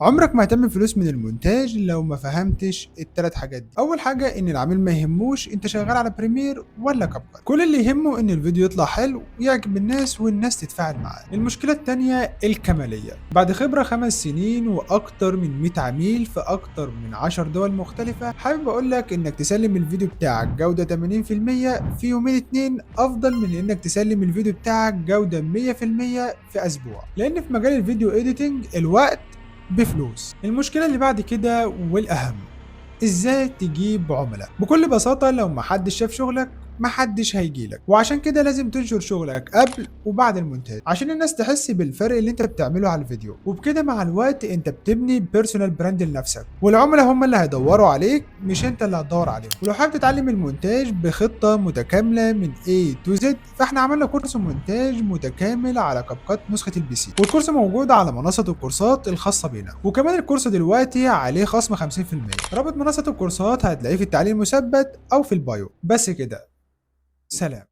عمرك ما هتعمل فلوس من المونتاج لو ما فهمتش التلات حاجات دي. اول حاجه ان العميل ما يهموش انت شغال على بريمير ولا كاب كات، كل اللي يهمه ان الفيديو يطلع حلو ويعجب الناس والناس تتفاعل معاه. المشكله التانيه الكماليه. بعد خبره 5 سنين واكتر من 100 عميل في اكتر من 10 دول مختلفه، حابب اقول لك انك تسلم الفيديو بتاعك جوده 80% في يومين اتنين افضل من انك تسلم الفيديو بتاعك جوده 100% في اسبوع، لان في مجال الفيديو اديتنج الوقت بفلوس. المشكلة اللي بعد كده والأهم، ازاي تجيب عملاء؟ بكل بساطة لو محدش شاف شغلك محدش هيجيلك، وعشان كده لازم تنشر شغلك قبل وبعد المونتاج عشان الناس تحس بالفرق اللي انت بتعمله على الفيديو، وبكده مع الوقت انت بتبني بيرسونال براند لنفسك، والعملاء هم اللي هيدوروا عليك مش انت اللي هتدور عليهم. ولو حابب تتعلم المونتاج بخطة متكاملة من A to Z، فاحنا عملنا كورس مونتاج متكامل على كابكات نسخة البي سي، والكورس موجود على منصة الكورسات الخاصة بينا، وكمان الكورس دلوقتي عليه خصم 50%. رابط منصة الكورسات هتلاقيه في التعليق المثبت او في البايو. بس كده، سلام.